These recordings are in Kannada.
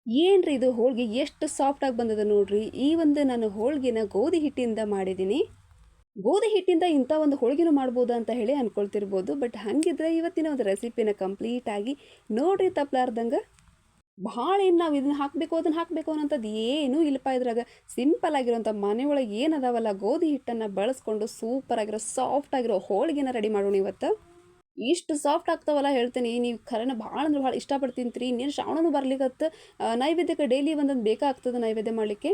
ಏನ್ರಿ ಇದು ಹೋಳಿಗೆ ಎಷ್ಟು ಸಾಫ್ಟಾಗಿ ಬಂದದ ನೋಡ್ರಿ. ಈ ಒಂದು ನಾನು ಹೋಳಿಗೆನ ಗೋಧಿ ಹಿಟ್ಟಿಂದ ಮಾಡಿದ್ದೀನಿ. ಗೋಧಿ ಹಿಟ್ಟಿಂದ ಇಂಥ ಒಂದು ಹೋಳಿಗೆನೂ ಮಾಡ್ಬೋದಾ ಅಂತ ಹೇಳಿ ಅನ್ಕೊಳ್ತಿರ್ಬೋದು. ಬಟ್ ಹಂಗಿದ್ರೆ ಇವತ್ತಿನ ಒಂದು ರೆಸಿಪಿನ ಕಂಪ್ಲೀಟಾಗಿ ನೋಡ್ರಿ ತಪ್ಪಲಾರ್ದಂಗೆ. ಭಾಳ ಏನು ನಾವು ಇದನ್ನ ಹಾಕಬೇಕು ಅದನ್ನ ಹಾಕಬೇಕು ಅನ್ನೋಂಥದ್ದು ಏನೂ ಇಲ್ಲಪ್ಪ ಇದ್ರಾಗ. ಸಿಂಪಲ್ ಆಗಿರೋಂಥ ಮನೆಯೊಳಗೆ ಏನದಾವಲ್ಲ ಗೋಧಿ ಹಿಟ್ಟನ್ನು ಬಳಸ್ಕೊಂಡು ಸೂಪರ್ ಆಗಿರೋ ಸಾಫ್ಟ್ ಆಗಿರೋ ಹೋಳಿಗೆನ ರೆಡಿ ಮಾಡೋಣ ಇವತ್ತು. ಇಷ್ಟು ಸಾಫ್ಟ್ ಆಗ್ತಾವಲ್ಲ ಹೇಳ್ತೀನಿ, ನೀವು ಖರೇನ ಭಾಳ ಅಂದ್ರೆ ಭಾಳ ಇಷ್ಟಪಡ್ತೀನಿ. ಇನ್ನೇನು ಶ್ರಾವಣನೂ ಬರ್ಲಿಕ್ಕತ್ತು. ನೈವೇದ್ಯಕ್ಕೆ ಡೈಲಿ ಒಂದೊಂದು ಬೇಕಾಗ್ತದೆ ನೈವೇದ್ಯ ಮಾಡಲಿಕ್ಕೆ.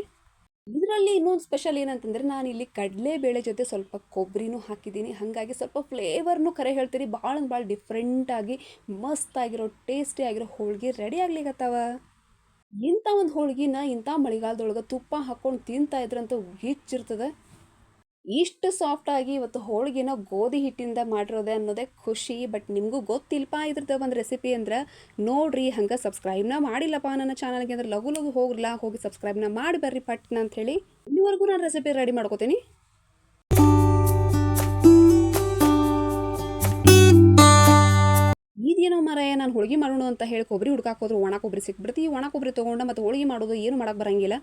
ಇದರಲ್ಲಿ ಇನ್ನೊಂದು ಸ್ಪೆಷಲ್ ಏನಂತಂದರೆ ನಾನು ಇಲ್ಲಿ ಕಡಲೆಬೇಳೆ ಜೊತೆ ಸ್ವಲ್ಪ ಕೊಬ್ಬರಿನೂ ಹಾಕಿದ್ದೀನಿ. ಹಾಗಾಗಿ ಸ್ವಲ್ಪ ಫ್ಲೇವರ್ನು ಖರೆ ಹೇಳ್ತೀರಿ ಭಾಳ ಅಂದ್ರೆ ಭಾಳ ಡಿಫ್ರೆಂಟಾಗಿ ಮಸ್ತಾಗಿರೋ ಟೇಸ್ಟಿ ಆಗಿರೋ ಹೋಳಿಗೆ ರೆಡಿ ಆಗ್ಲಿಕ್ಕತ್ತಾವ. ಇಂಥ ಒಂದು ಹೋಳ್ಗಿನ ಇಂಥ ಮಳೆಗಾಲದೊಳಗೆ ತುಪ್ಪ ಹಾಕ್ಕೊಂಡು ತಿಂತಾ ಇದ್ರಂತೂ ಹಿಚ್ಚಿರ್ತದೆ. ಇಷ್ಟು ಸಾಫ್ಟಾಗಿ ಇವತ್ತು ಹೋಳಿಗೆನ ಗೋಧಿ ಹಿಟ್ಟಿಂದ ಮಾಡಿರೋದೆ ಅನ್ನೋದೇ ಖುಷಿ. ಬಟ್ ನಿಮಗೂ ಗೊತ್ತಿಲ್ಲಪ್ಪ ಇದ್ರದ್ದು ಒಂದು ರೆಸಿಪಿ ಅಂದ್ರೆ ನೋಡ್ರಿ. ಹಂಗೆ ಸಬ್ಸ್ಕ್ರೈಬ್ನ ಮಾಡಿಲ್ಲಪ್ಪ ನನ್ನ ಚಾನಲ್ಗೆ ಅಂದ್ರೆ ಲಘು ಲಘು ಹೋಗಿ ಸಬ್ಸ್ಕ್ರೈಬ್ನ ಮಾಡಿ ಬರ್ರಿ ಪಟ್ನ ಅಂಥೇಳಿ. ಇಲ್ಲಿವರೆಗೂ ನಾನು ರೆಸಿಪಿ ರೆಡಿ ಮಾಡ್ಕೋತೀನಿ. ಇದೇನೋ ಮಾರಾಯ, ನಾನು ಹೋಳಿಗೆ ಮಾಡೋಣ ಅಂತ ಹೇಳಿ ಕೊಬ್ಬರಿ ಹುಡ್ಕಾಕೋದ್ರು ಒಣ ಕೊಬ್ಬರಿ ಸಿಕ್ಬಿಡ್ತಿ. ಈ ಒಣ ಕೊಬ್ಬರಿ ತೊಗೊಂಡು ಮತ್ತು ಹೋಳಿಗೆ ಮಾಡೋದು ಏನು ಮಾಡೋಕೆ ಬರಂಗಿಲ್ಲ.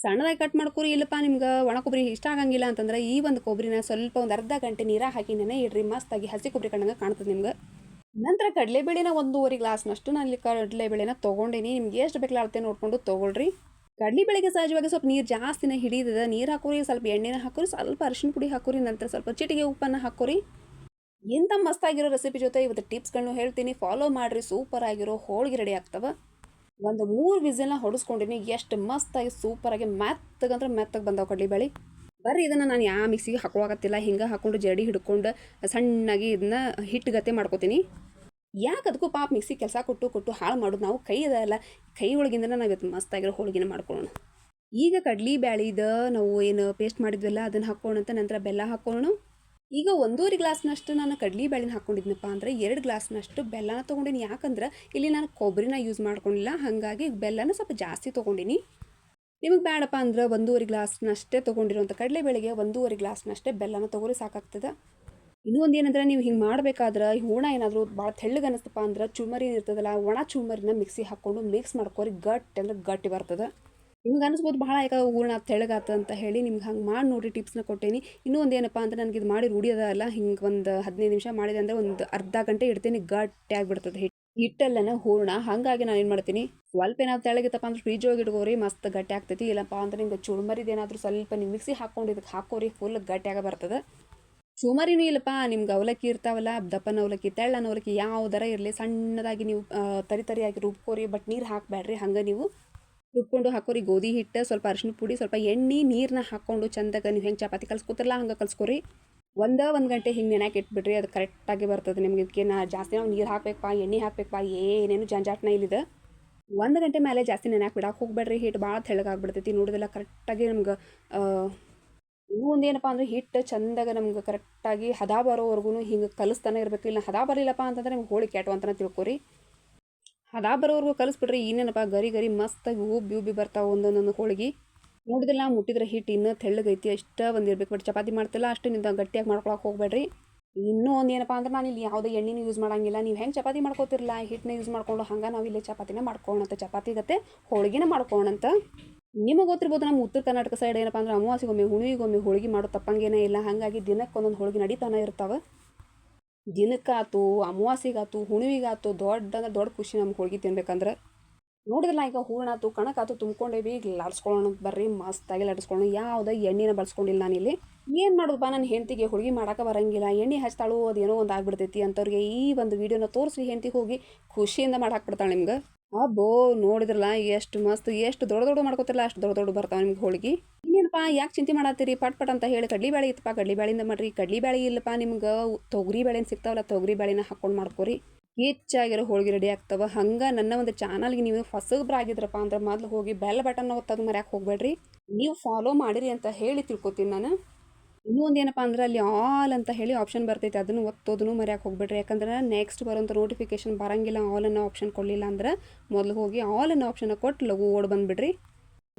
ಸಣ್ಣದಾಗಿ ಕಟ್ ಮಾಡ್ಕೊರಿ. ಇಲ್ಲಪ್ಪ ನಿಮ್ಗೆ ಒಣ ಕೊಬ್ಬರಿ ಇಷ್ಟ ಆಗಂಗಿಲ್ಲ ಅಂತಂದ್ರೆ ಈ ಒಂದು ಕೊಬ್ಬರಿನ ಸ್ವಲ್ಪ ಒಂದು ಅರ್ಧ ಗಂಟೆ ನೀರಾಗ ಹಾಕಿ ನೆನೆ ಇಡ್ರಿ. ಮಸ್ತಾಗಿ ಹಸಿ ಕೊಬ್ಬರಿ ಕಂಡಂಗೆ ಕಾಣ್ತದೆ ನಿಮ್ಗೆ. ನಂತರ ಕಡಲೆಬೇಳೆನ 1.5 ಗ್ಲಾಸ್ನಷ್ಟು ನಾನು ಇಲ್ಲಿ ಕಡಲೆಬೇಳೆನ ತೊಗೊಂಡಿನಿ. ನಿಮ್ಗೆ ಎಷ್ಟು ಬೇಕಲ್ಲ ಅಳತೆ ನೋಡ್ಕೊಂಡು ತೊಗೊಳ್ರಿ. ಕಡಲೆಬೇಳೆಗೆ ಸಹಜವಾಗಿ ಸ್ವಲ್ಪ ನೀರು ಜಾಸ್ತಿನೇ ಹಿಡಿತದೆ. ನೀರು ಹಾಕೋರಿ, ಸ್ವಲ್ಪ ಎಣ್ಣೆನ ಹಾಕೋರಿ, ಸ್ವಲ್ಪ ಅರಿಶಿನ ಪುಡಿ ಹಾಕೋರಿ, ನಂತರ ಸ್ವಲ್ಪ ಚಿಟಿಗೆ ಉಪ್ಪನ್ನು ಹಾಕೋರಿ. ಎಂಥ ಮಸ್ತಾಗಿರೋ ರೆಸಿಪಿ ಜೊತೆ ಇವತ್ತು ಟಿಪ್ಸ್ಗಳನ್ನು ಹೇಳ್ತೀನಿ, ಫಾಲೋ ಮಾಡಿರಿ. ಸೂಪರ್ ಆಗಿರೋ ಹೋಳಿಗೆ ರೆಡಿ ಆಗ್ತವೆ. ಒಂದು 3 ವಿಸಿಲ್ನ ಹೊಡಿಸ್ಕೊಂಡಿನಿ. ಎಷ್ಟು ಮಸ್ತಾಗಿ ಸೂಪರಾಗಿ ಮೆತ್ತಗಂದ್ರೆ ಮೆತ್ತಗೆ ಬಂದಾವೆ ಕಡಲೆಬೇಳೆ. ಬರ್ರಿ ಇದನ್ನು ನಾನು ಯಾವ ಮಿಕ್ಸಿಗೆ ಹಾಕೋಆಗತ್ತಿಲ್ಲ. ಹಿಂಗೆ ಹಾಕ್ಕೊಂಡು ಜಡಿ ಹಿಡ್ಕೊಂಡು ಸಣ್ಣಾಗಿ ಇದನ್ನ ಹಿಟ್ಟುಗತ್ತೆ ಮಾಡ್ಕೋತೀನಿ. ಯಾಕೆ ಅದಕ್ಕೂ ಪಾಪ ಮಿಕ್ಸಿ ಕೆಲಸ ಕೊಟ್ಟು ಹಾಳು ಮಾಡೋದು. ನಾವು ಕೈ ಅದಲ್ಲ, ಕೈ ಒಳಗಿಂದ ನಾವು ಇವತ್ತು ಮಸ್ತಾಗಿರೋ ಹೋಳಿಗೆನ ಮಾಡ್ಕೊಳ್ಳೋಣ. ಈಗ ಕಡಲೆಬೇಳೆದ ನಾವು ಏನು ಪೇಸ್ಟ್ ಮಾಡಿದ್ವಲ್ಲ ಅದನ್ನು ಹಾಕೋಣಂತ. ನಂತರ ಬೆಲ್ಲ ಹಾಕೋಣ. ಈಗ 1.5 ಗ್ಲಾಸ್ನಷ್ಟು ನಾನು ಕಡಲೆಬೇಳೆನ ಹಾಕ್ಕೊಂಡಿದ್ನಪ್ಪ ಅಂದರೆ 2 ಗ್ಲಾಸ್ನಷ್ಟು ಬೆಲ್ಲನ ತೊಗೊಂಡಿನಿ. ಯಾಕಂದ್ರೆ ಇಲ್ಲಿ ನಾನು ಕೊಬ್ಬರಿನ ಯೂಸ್ ಮಾಡ್ಕೊಂಡಿಲ್ಲ, ಹಾಗಾಗಿ ಬೆಲ್ಲನ ಸ್ವಲ್ಪ ಜಾಸ್ತಿ ತೊಗೊಂಡಿನಿ. ನಿಮಗೆ ಬೇಡಪ್ಪ ಅಂದ್ರೆ 1.5 ಗ್ಲಾಸ್ನಷ್ಟೇ ತೊಗೊಂಡಿರೋಂಥ ಕಡಲೆಬೇಳೆಗೆ 1.5 ಗ್ಲಾಸ್ನಷ್ಟೇ ಬೆಲ್ಲನ ತೊಗೊರಿ ಸಾಕಾಗ್ತದೆ. ಇನ್ನೂ ಒಂದು ಏನಂದ್ರೆ ನೀವು ಹಿಂಗೆ ಮಾಡಬೇಕಾದ್ರೆ ಹೂಣ ಏನಾದರೂ ಭಾಳ ತೆಳ್ಳಗೆ ಅನ್ನಿಸ್ತಪ್ಪ ಅಂದ್ರೆ ಚುಮರಿ ಇರ್ತದಲ್ಲ, ಒಣ ಚುಮರಿನ ಮಿಕ್ಸಿ ಹಾಕ್ಕೊಂಡು ಮಿಕ್ಸ್ ಮಾಡ್ಕೊರಿ. ಗಟ್ಟಿ ಅಂದ್ರೆ ಗಟ್ಟಿ ಬರ್ತದೆ. ನಿಮ್ಗೆ ಅನಿಸ್ಬೋದು ಭಾಳ ಯಾಕೆ ಹೂರ್ಣ ತೆಳ್ಳಗಾತ ಅಂತ ಹೇಳಿ. ನಿಮ್ಗೆ ಹಂಗೆ ಮಾಡಿ ನೋಡಿರಿ, ಟಿಪ್ಸ್ನ ಕೊಟ್ಟೇನಿ. ಇನ್ನೂ ಒಂದು ಏನಪ್ಪ ಅಂದ್ರೆ ನನಗೆ ಇದು ಮಾಡಿ ರೂಢಿ ಅದಲ್ಲ. ಹಿಂಗೆ ಒಂದು 15 ನಿಮಿಷ ಮಾಡಿದೆ ಅಂದರೆ ಒಂದು ಅರ್ಧ ಗಂಟೆ ಇಡ್ತೀನಿ, ಗಟ್ಟಿ ಆಗಿಬಿಡ್ತದೆ ಹಿಟ್ಟೆಲ್ಲನ ಹೂರ್ಣ. ಹಾಗಾಗಿ ನಾನು ಏನು ಮಾಡ್ತೀನಿ, ಸ್ವಲ್ಪ ಏನಾದ್ರು ತೆಳಗಿತ್ತಪ್ಪ ಅಂದ್ರೆ ಫ್ರಿಜ್ ಒಳಗೆ ಇಟ್ಕೋರಿ, ಮಸ್ತ್ ಗಟ್ಟಿ ಆಗ್ತೈತಿ. ಇಲ್ಲಪ್ಪ ಅಂದ್ರೆ ನಿಮ್ಗೆ ಚುರುಮರಿದು ಏನಾದರೂ ಸ್ವಲ್ಪ ನೀವು ಮಿಕ್ಸಿ ಹಾಕ್ಕೊಂಡು ಇದಕ್ಕೆ ಹಾಕೋರಿ, ಫುಲ್ ಗಟ್ಟಿಯಾಗ ಬರ್ತದೆ. ಚುಮರಿನೂ ಇಲ್ಲಪ್ಪ ನಿಮ್ಗೆ ಅವಲಕ್ಕಿ ಇರ್ತಾವಲ್ಲ, ದಪ್ಪನ ಅವಲಕ್ಕಿ ತೆಳ್ಳನ ಅವಲಕ್ಕಿ ಯಾವುದರ ಇರಲಿ, ಸಣ್ಣದಾಗಿ ನೀವು ತರಿಯಾಗಿ ರುಬ್ಕೋರಿ. ಬಟ್ ನೀರು ಹಾಕಬೇಡ್ರಿ, ಹಂಗೆ ನೀವು ರುಬ್ಕೊಂಡು ಹಾಕೋರಿ. ಗೋಧಿ ಹಿಟ್ಟು, ಸ್ವಲ್ಪ ಅರಿಶಿನ ಪುಡಿ, ಸ್ವಲ್ಪ ಎಣ್ಣೆ, ನೀರನ್ನ ಹಾಕ್ಕೊಂಡು ಚಂದಾಗ ನೀವು ಹೆಂಗೆ ಚಪಾತಿ ಕಲ್ಸ್ಕೊತಿರಲ್ಲ ಹಂಗೆ ಕಲ್ಸ್ಕೊರಿ. ಒಂದು ಗಂಟೆ ಹಿಂಗೆ ನೆನಕ್ಕೆ ಇಟ್ಬಿಡ್ರಿ, ಅದು ಕರೆಕ್ಟಾಗಿ ಬರ್ತದೆ ನಿಮ್ಗೆ. ಇದಕ್ಕೆ ಜಾಸ್ತಿ ನಾವು ನೀರು ಹಾಕ್ಬೇಕಪ್ಪ, ಎಣ್ಣೆ ಹಾಕ್ಬೇಕಪ್ಪ, ಏನೇನು ಜಂಜಾಟನ ಇಲ್ಲಿದೆ. 1 ಗಂಟೆ ಮೇಲೆ ಜಾಸ್ತಿ ನೆನಕ್ಕೆ ಬಿಡಕ್ಕೆ ಹೋಗ್ಬೇಡ್ರಿ. ಹಿಟ್ಟು ಭಾಳ ತೆಳ್ಳಗಾಗ್ಬಿಡ್ತೈತಿ ನೋಡೋದಿಲ್ಲ. ಕರೆಕ್ಟಾಗಿ ನಮ್ಗೆ ಇನ್ನೂ ಒಂದು ಏನಪ್ಪ ಅಂದರೆ ಹಿಟ್ಟು ಚಂದಾಗ ನಮ್ಗೆ ಕರೆಕ್ಟಾಗಿ ಹದ ಬರೋವರೆಗೂ ಹಿಂಗೆ ಕಲಿಸ್ತಾನೆ ಇರಬೇಕು. ಇಲ್ಲ ಹದ ಬರಲಿಲ್ಲಪ್ಪ ಅಂತಂದ್ರೆ ನಿಮ್ಗೆ ಹೋಳಿಗೆ ಕೆಟ್ಟು ಅಂತಲೇ ತಿಳ್ಕೊರಿ. ಹದ ಬರೋವರೆಗೂ ಕಲಿಸ್ಬಿಡ್ರಿ. ಇನ್ನೇನಪ್ಪ ಗರಿ ಮಸ್ತಾಗಿ ಉಬ್ಬಿ ಬರ್ತಾವೆ ಒಂದೊಂದೊಂದು ಹೋಳಿಗೆ. ನೋಡಿದ್ರಲ್ಲ ಮುಟ್ಟಿದ್ರೆ ಹಿಟ್ಟು ಇನ್ನೂ ತೆಳ್ಳಗೈತಿ, ಅಷ್ಟೇ ಒಂದು ಇರ್ಬೇಕು. ಬಟ್ ಚಪಾತಿ ಮಾಡ್ತಿಲ್ಲ ಅಷ್ಟು ನಿಂತ ಗಟ್ಟಿಯಾಗಿ ಮಾಡ್ಕೊಳಕ್ಕೆ ಹೋಗ್ಬೇಡ್ರಿ. ಇನ್ನೂ ಒಂದು ಏನಪ್ಪ ಅಂದ್ರೆ ನಾನು ಇಲ್ಲಿ ಯಾವುದೇ ಎಣ್ಣೆನೂ ಯೂಸ್ ಮಾಡೋಂಗಿಲ್ಲ. ನೀವು ಹೆಂಗೆ ಚಪಾತಿ ಮಾಡ್ಕೋತಿರಲ್ಲ ಹಿಟ್ಟನ್ನ ಯೂಸ್ ಮಾಡ್ಕೊಂಡು, ಹಂಗೆ ನಾವು ಇಲ್ಲಿ ಚಪಾತಿನ ಮಾಡ್ಕೊಳ್ಳೋಣಂತ. ಚಪಾತಿ ಗತೆ ಹೋಳಿಗೆನ ಮಾಡ್ಕೊಳ್ಳೋಣಂತ. ನಿಮಗೆ ಗೊತ್ತಿರ್ಬೋದು, ನಮ್ಮ ಉತ್ತರ ಕರ್ನಾಟಕ ಸೈಡ್ ಏನಪ್ಪ ಅಂದ್ರೆ ಅಮಾವಾಸ್ಯೆಗೊಮ್ಮೆ ಹುಣ್ಣಿಮೆಗೊಮ್ಮೆ ಹೋಳಿಗೆ ಮಾಡೋ ತಪ್ಪಂಗೇನೇ ಇಲ್ಲ. ಹಾಗಾಗಿ ದಿನಕ್ಕೆ ಒಂದೊಂದು ಹೋಳಿಗೆ ನಡೀತಾನೆ ಇರ್ತಾವೆ. ದಿನಕ್ಕಾತು, ಅಮಾವಾಸ್ಯೆಗಾತು, ಹುಣ್ಣಿಮೆಗಾತು ದೊಡ್ಡ ಅಂದ್ರೆ ದೊಡ್ಡ ಖುಷಿ ನಮ್ಗೆ ಹೋಳಿಗೆ ತಿನ್ಬೇಕಂದ್ರೆ. ನೋಡಿದ್ರಲ್ಲ ಈಗ ಹೂರಣಾತು ಕಣಕಾತು ತುಂಬ್ಕೊಂಡೇವಿ. ಈಗ ಲಡ್ಸ್ಕೊಳ್ಳೋಣ ಬರ್ರಿ, ಮಸ್ತಾಗಿ ಲಡ್ಸ್ಕೊಳ್ಳೋಣ. ಯಾವುದೇ ಎಣ್ಣೆನ ಬಳಸ್ಕೊಂಡಿಲ್ಲ ನಾನಿಲ್ಲಿ. ಏನು ಮಾಡೋದಪ್ಪ, ನನ್ನ ಹೆಂಡತಿಗೆ ಹೋಳಿಗೆ ಮಾಡೋಕೆ ಬರಂಗಿಲ್ಲ, ಎಣ್ಣೆ ಹಚ್ತಾಳು, ಅದೇನೋ ಒಂದು ಆಗ್ಬಿಡ್ತೈತಿ ಅಂಥವ್ರಿಗೆ ಈ ಒಂದು ವೀಡಿಯೋನ ತೋರಿಸಿ ಹೆಂಡತಿಗೆ ಹೋಗಿ ಖುಷಿಯಿಂದ ಮಾಡಿ ಹಾಕ್ಬಿಡ್ತಾಳೆ ನಿಮ್ಗೆ. ಅಬ್ಬೋ ನೋಡಿದ್ರಲ್ಲ ಎಷ್ಟು ಮಸ್ತ್, ಎಷ್ಟು ದೊಡ್ಡ ಮಾಡ್ಕೋತಿರಲ್ಲ ಅಷ್ಟು ದೊಡ್ಡ ಬರ್ತಾವೆ ನಿಮ್ಗೆ ಹೋಳಿಗೆ. ಇನ್ನೇನಪ್ಪ ಯಾಕೆ ಚಿಂತೆ ಮಾಡತ್ತೀರಿ, ಪಟ್ ಅಂತ ಹೇಳಿ ಕಡ್ಲಿಬೇಳೆ ಇತ್ತಪ್ಪ, ಕಡ್ಲಿಬೇಳೆಯಿಂದ ಮಾಡ್ರಿ. ಕಡ್ಲಿಬೇಳೆ ಇಲ್ಲಪ್ಪ ನಿಮ್ಗೆ ತೊಗರಿ ಬೇಳೆನ ಸಿಗ್ತಾವಲ್ಲ, ತೊಗರಿ ಬೇಳೆನ ಹಾಕ್ಕೊಂಡು ಮಾಡ್ಕೊರಿ. ಹೆಚ್ಚಾಗಿರೋ ಹೋಳಿಗೆ ರೆಡಿ ಆಗ್ತವೆ. ಹಂಗೆ ನನ್ನ ಒಂದು ಚಾನಲ್ಗೆ ನೀವು ಹೊಸಬ್ರಾಗಿದ್ರಪ್ಪ ಅಂದ್ರೆ ಮೊದಲು ಹೋಗಿ ಬೆಲ್ ಬಟನ್ ಒತ್ತೋದು ಮರ್ಯಾಕೆ ಹೋಗ್ಬೇಡ್ರಿ. ನೀವು ಫಾಲೋ ಮಾಡಿರಿ ಅಂತ ಹೇಳಿ ತಿಳ್ಕೊತೀನಿ ನಾನು. ಇನ್ನೂ ಒಂದು ಏನಪ್ಪ ಅಂದ್ರೆ ಅಲ್ಲಿ ಆಲ್ ಅಂತ ಹೇಳಿ ಆಪ್ಷನ್ ಬರ್ತೈತೆ, ಅದನ್ನು ಒತ್ತೋದನ್ನು ಮರ್ಯಾಕೆ ಹೋಗ್ಬೇಡ್ರಿ. ಯಾಕಂದ್ರೆ ನೆಕ್ಸ್ಟ್ ಬರೋಂಥ ನೋಟಿಫಿಕೇಶನ್ ಬರೋಂಗಿಲ್ಲ ಆಲ್ ಅನ್ನೋ ಆಪ್ಷನ್ ಕೊಡಲಿಲ್ಲ ಅಂದ್ರೆ. ಮೊದಲು ಹೋಗಿ ಆಲ್ ಅನ್ನೋ ಆಪ್ಷನ್ನ ಕೊಟ್ಟು ಲಘು ಓಡ್ ಬಂದುಬಿಡ್ರಿ.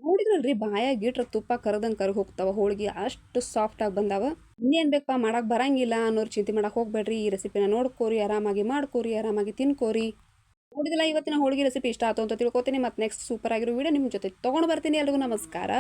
ನೋಡಿದ್ರಲ್ರಿ ಬಾಯಾಗಿ ಇಟ್ರೆ ತುಪ್ಪ ಕರ್ದಂಗೆ ಕರ್ಗಿ ಹೋಗ್ತಾವೆ ಹೋಳಿಗೆ, ಅಷ್ಟು ಸಾಫ್ಟಾಗಿ ಬಂದಾವ. ಇನ್ನೇನು ಬೇಕಪ್ಪ ಮಾಡೋಕೆ ಬರಂಗಿಲ್ಲ ಅನ್ನೋರು ಚಿಂತೆ ಮಾಡೋಕೆ ಹೋಗ್ಬೇಡ್ರಿ. ಈ ರೆಸಿಪಿನ ನೋಡ್ಕೋರಿ, ಆರಾಮಾಗಿ ಮಾಡ್ಕೋರಿ, ಆರಾಮಾಗಿ ತಿನ್ಕೋರಿ. ನೋಡಿದಿಲ್ಲ ಇವತ್ತಿನ ಹೋಳಿಗೆ ರೆಸಿಪಿ ಇಷ್ಟ ಆಯ್ತು ಅಂತ ತಿಳ್ಕೊತೀನಿ. ಮತ್ತು ನೆಕ್ಸ್ಟ್ ಸೂಪರ್ ಆಗಿರೋ ವಿಡಿಯೋ ನಿಮ್ಮ ಜೊತೆ ತೊಗೊಂಡು ಬರ್ತೀನಿ. ಎಲ್ರಿಗೂ ನಮಸ್ಕಾರ.